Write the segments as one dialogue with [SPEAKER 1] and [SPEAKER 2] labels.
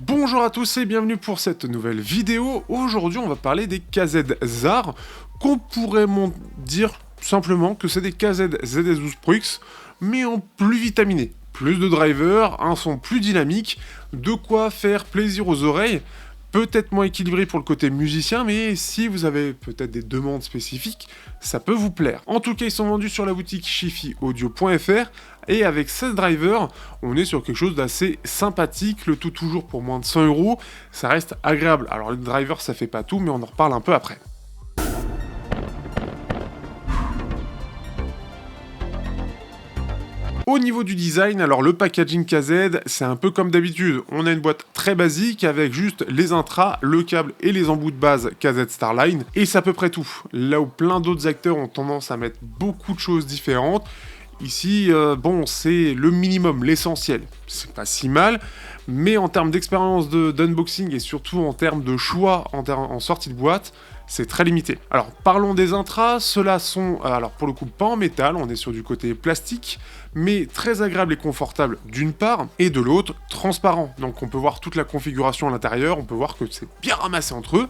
[SPEAKER 1] Bonjour à tous et bienvenue pour cette nouvelle vidéo. Aujourd'hui on va parler des KZ-ZAR, qu'on pourrait dire simplement que c'est des KZ ZS12 Pro X, mais en plus vitaminé. Plus de drivers, un son plus dynamique, de quoi faire plaisir aux oreilles, peut-être moins équilibré pour le côté musicien, mais si vous avez peut-être des demandes spécifiques, ça peut vous plaire. En tout cas, ils sont vendus sur la boutique chifiaudio.fr, et avec 16 drivers, on est sur quelque chose d'assez sympathique, le tout toujours pour moins de 100 €, ça reste agréable. Alors les drivers, ça fait pas tout, mais on en reparle un peu après. Au niveau du design, alors le packaging KZ, c'est un peu comme d'habitude. On a une boîte très basique avec juste les intras, le câble et les embouts de base KZ Starline. Et c'est à peu près tout. Là où plein d'autres acteurs ont tendance à mettre beaucoup de choses différentes, ici, bon, c'est le minimum, l'essentiel. C'est pas si mal, mais en termes d'expérience d'unboxing et surtout en termes de choix en sortie de boîte, c'est très limité. Alors parlons des intras, ceux-là sont, alors pour le coup pas en métal, on est sur du côté plastique, mais très agréable et confortable d'une part, et de l'autre transparent. Donc on peut voir toute la configuration à l'intérieur, on peut voir que c'est bien ramassé entre eux.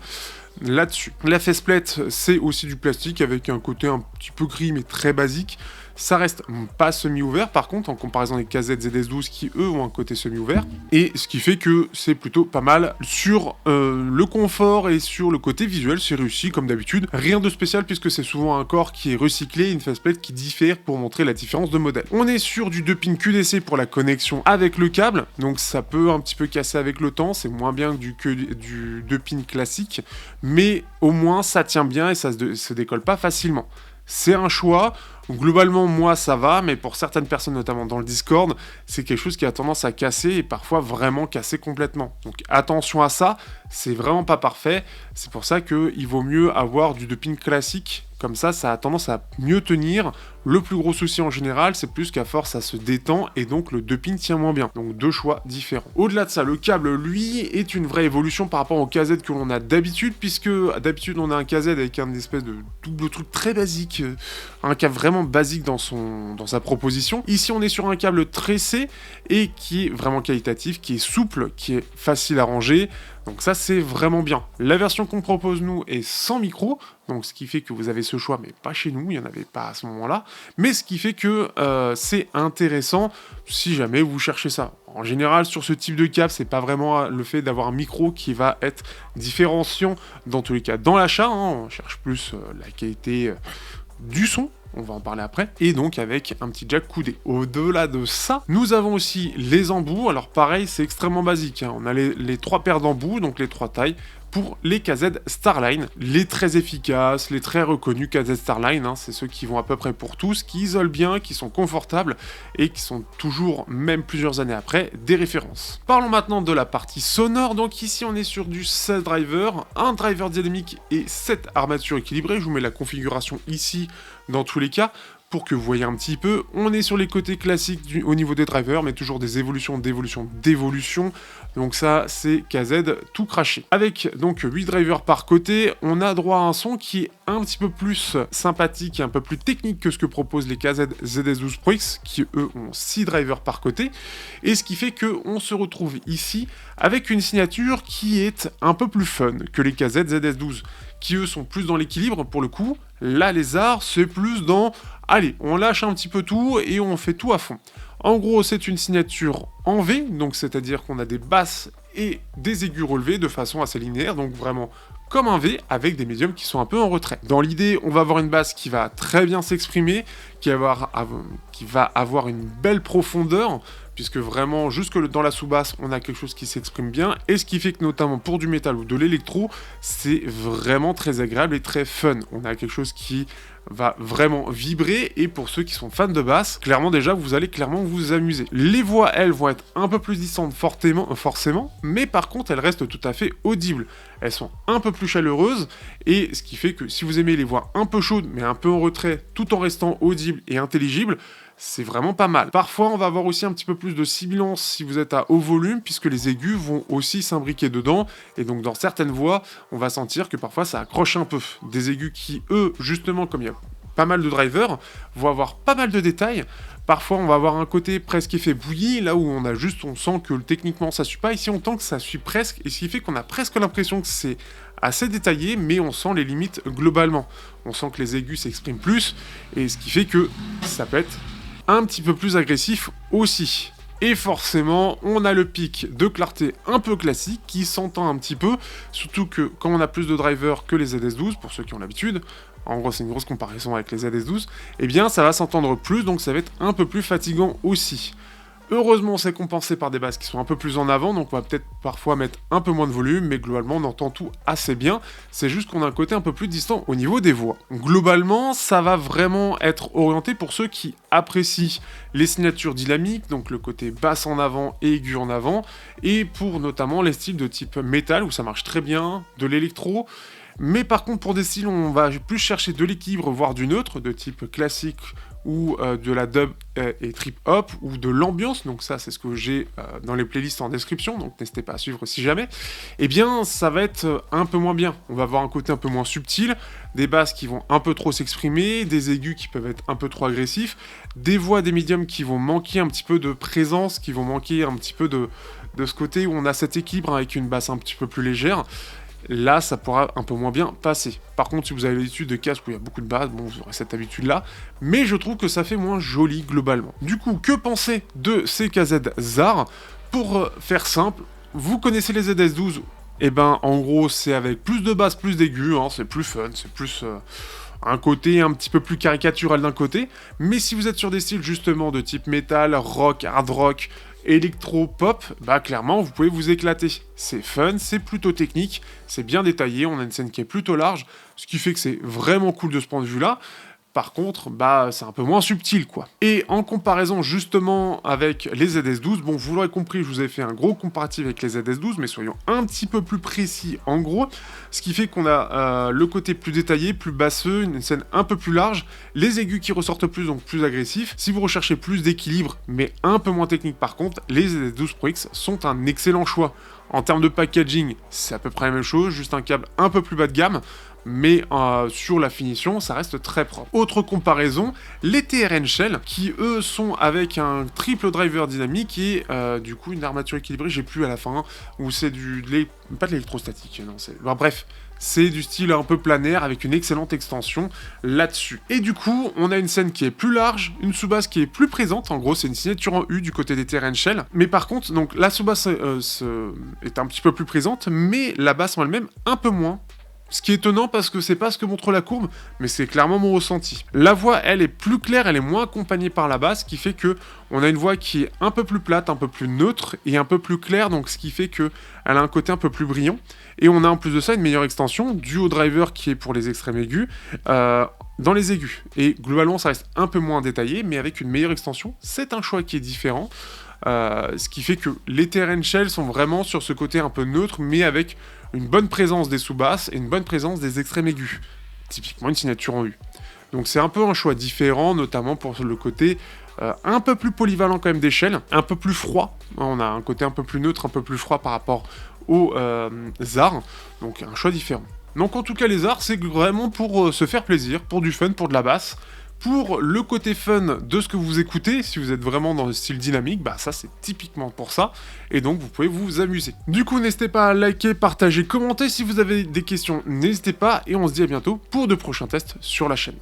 [SPEAKER 1] Là-dessus, la faceplate c'est aussi du plastique avec un côté un petit peu gris mais très basique. Ça reste pas semi-ouvert par contre en comparaison des KZ ZS12 qui eux ont un côté semi-ouvert, et ce qui fait que c'est plutôt pas mal sur le confort et sur le côté visuel, c'est réussi comme d'habitude. Rien de spécial puisque c'est souvent un corps qui est recyclé, une faceplate qui diffère pour montrer la différence de modèle. On est sur du 2 pins QDC pour la connexion avec le câble, donc ça peut un petit peu casser avec le temps, c'est moins bien que du 2 pins classique, mais au moins ça tient bien et ça se décolle pas facilement. C'est un choix, globalement moi ça va, mais pour certaines personnes notamment dans le Discord, c'est quelque chose qui a tendance à casser et parfois vraiment casser complètement. Donc attention à ça, c'est vraiment pas parfait, c'est pour ça qu'il vaut mieux avoir du 2 pins classique, comme ça a tendance à mieux tenir. Le plus gros souci en général, c'est plus qu'à force ça se détend et donc le 2 pins tient moins bien. Donc deux choix différents. Au-delà de ça, le câble lui est une vraie évolution par rapport au KZ que l'on a d'habitude, puisque d'habitude on a un KZ avec un espèce de double truc très basique, un câble vraiment basique dans sa proposition. Ici on est sur un câble tressé et qui est vraiment qualitatif, qui est souple, qui est facile à ranger. Donc ça c'est vraiment bien. La version qu'on propose nous est sans micro, donc ce qui fait que vous avez ce choix, mais pas chez nous, il n'y en avait pas à ce moment-là. Mais ce qui fait que c'est intéressant si jamais vous cherchez ça. En général, sur ce type de câble, c'est pas vraiment le fait d'avoir un micro qui va être différenciant dans tous les cas. Dans l'achat, on cherche plus la qualité du son. On va en parler après, et donc avec un petit jack coudé. Au-delà de ça, nous avons aussi les embouts. Alors pareil, c'est extrêmement basique, on a les 3 paires d'embouts, donc les 3 tailles, pour les KZ Starline, les très efficaces, les très reconnus KZ Starline, c'est ceux qui vont à peu près pour tous, qui isolent bien, qui sont confortables, et qui sont toujours, même plusieurs années après, des références. Parlons maintenant de la partie sonore, donc ici on est sur du 16 drivers, un driver dynamique et 7 armatures équilibrées. Je vous mets la configuration ici, dans tous les cas, pour que vous voyez un petit peu. On est sur les côtés classiques au niveau des drivers, mais toujours des évolutions, d'évolution. Donc ça, c'est KZ tout craché. Avec donc 8 drivers par côté, on a droit à un son qui est un petit peu plus sympathique et un peu plus technique que ce que proposent les KZ ZS12 Pro X, qui eux ont 6 drivers par côté. Et ce qui fait qu'on se retrouve ici avec une signature qui est un peu plus fun que les KZ ZS12, qui eux sont plus dans l'équilibre pour le coup. Là, les arts, c'est plus dans allez, on lâche un petit peu tout et on fait tout à fond. En gros, c'est une signature en V, donc c'est-à-dire qu'on a des basses et des aigus relevés de façon assez linéaire, donc vraiment comme un V avec des médiums qui sont un peu en retrait. Dans l'idée, on va avoir une basse qui va très bien s'exprimer, qui va avoir une belle profondeur, puisque vraiment jusque dans la sous-basse, on a quelque chose qui s'exprime bien, et ce qui fait que notamment pour du métal ou de l'électro, c'est vraiment très agréable et très fun. On a quelque chose qui va vraiment vibrer, et pour ceux qui sont fans de basse, clairement déjà, vous allez clairement vous amuser. Les voix, elles, vont être un peu plus distantes forcément, mais par contre, elles restent tout à fait audibles. Elles sont un peu plus chaleureuses, et ce qui fait que si vous aimez les voix un peu chaudes, mais un peu en retrait, tout en restant audibles et intelligibles, c'est vraiment pas mal. Parfois, on va avoir aussi un petit peu plus de sibilance si vous êtes à haut volume, puisque les aigus vont aussi s'imbriquer dedans, et donc dans certaines voix, on va sentir que parfois ça accroche un peu. Des aigus qui, eux, justement, comme il y a pas mal de drivers vont avoir pas mal de détails. Parfois, on va avoir un côté presque effet bouilli, là où on sent que techniquement ça suit pas. Ici, on tend que ça suit presque, et ce qui fait qu'on a presque l'impression que c'est assez détaillé, mais on sent les limites globalement. On sent que les aigus s'expriment plus, et ce qui fait que ça peut être un petit peu plus agressif aussi. Et forcément, on a le pic de clarté un peu classique qui s'entend un petit peu, surtout que quand on a plus de drivers que les ZS12, pour ceux qui ont l'habitude, en gros c'est une grosse comparaison avec les ZS12, eh bien ça va s'entendre plus, donc ça va être un peu plus fatigant aussi. Heureusement, c'est compensé par des basses qui sont un peu plus en avant, donc on va peut-être parfois mettre un peu moins de volume, mais globalement on entend tout assez bien, c'est juste qu'on a un côté un peu plus distant au niveau des voix. Globalement, ça va vraiment être orienté pour ceux qui apprécient les signatures dynamiques, donc le côté basse en avant et aigu en avant, et pour notamment les styles de type métal, où ça marche très bien, de l'électro, mais par contre pour des styles on va plus chercher de l'équilibre, voire du neutre, de type classique, ou de la dub et trip hop, ou de l'ambiance, donc ça c'est ce que j'ai dans les playlists en description, donc n'hésitez pas à suivre si jamais, eh bien ça va être un peu moins bien, on va avoir un côté un peu moins subtil, des basses qui vont un peu trop s'exprimer, des aigus qui peuvent être un peu trop agressifs, des voix, des médiums qui vont manquer un petit peu de présence, qui vont manquer un petit peu de ce côté où on a cet équilibre avec une basse un petit peu plus légère. Là, ça pourra un peu moins bien passer. Par contre, si vous avez l'habitude de casques où il y a beaucoup de basses, bon, vous aurez cette habitude-là, mais je trouve que ça fait moins joli globalement. Du coup, que penser de ces KZ ZAR? Pour faire simple, vous connaissez les ZS12, et ben en gros, c'est avec plus de basses, plus d'aigus, hein, c'est plus fun, c'est plus un côté un petit peu plus caricatural d'un côté, mais si vous êtes sur des styles justement de type métal, rock, hard rock, électro-pop, bah clairement vous pouvez vous éclater. C'est fun, c'est plutôt technique, c'est bien détaillé, on a une scène qui est plutôt large, ce qui fait que c'est vraiment cool de ce point de vue-là. Par contre, bah c'est un peu moins subtil quoi. Et en comparaison justement avec les ZS12, bon vous l'aurez compris, je vous ai fait un gros comparatif avec les ZS12, mais soyons un petit peu plus précis en gros, ce qui fait qu'on a le côté plus détaillé, plus basseux, une scène un peu plus large, les aigus qui ressortent plus, donc plus agressifs. Si vous recherchez plus d'équilibre, mais un peu moins technique par contre, les ZS12 Pro X sont un excellent choix. En termes de packaging, c'est à peu près la même chose, juste un câble un peu plus bas de gamme, mais sur la finition, ça reste très propre. Autre comparaison, les TRN Shell, qui eux sont avec un triple driver dynamique et du coup une armature équilibrée, j'ai plus à la fin, où c'est pas de l'électrostatique, non, c'est... Bon, bref, c'est du style un peu planaire avec une excellente extension là-dessus. Et du coup, on a une scène qui est plus large, une sous-basse qui est plus présente, en gros c'est une signature en U du côté des TRN Shell, mais par contre, donc la sous-basse est un petit peu plus présente, mais la basse en elle-même un peu moins. Ce qui est étonnant parce que c'est pas ce que montre la courbe, mais c'est clairement mon ressenti. La voix, elle est plus claire, elle est moins accompagnée par la basse, ce qui fait que on a une voix qui est un peu plus plate, un peu plus neutre et un peu plus claire, donc ce qui fait que elle a un côté un peu plus brillant. Et on a en plus de ça une meilleure extension due au driver qui est pour les extrêmes aigus dans les aigus. Et globalement, ça reste un peu moins détaillé, mais avec une meilleure extension, c'est un choix qui est différent. Ce qui fait que les TRN Shell sont vraiment sur ce côté un peu neutre, mais avec une bonne présence des sous-basses et une bonne présence des extrêmes aigus. Typiquement une signature en U. Donc c'est un peu un choix différent, notamment pour le côté un peu plus polyvalent quand même des shells, un peu plus froid. On a un côté un peu plus neutre, un peu plus froid par rapport aux ZAR. Donc un choix différent. Donc en tout cas les ZAR, c'est vraiment pour se faire plaisir, pour du fun, pour de la basse. Pour le côté fun de ce que vous écoutez, si vous êtes vraiment dans le style dynamique, bah ça c'est typiquement pour ça, et donc vous pouvez vous amuser. Du coup, n'hésitez pas à liker, partager, commenter, si vous avez des questions, n'hésitez pas, et on se dit à bientôt pour de prochains tests sur la chaîne.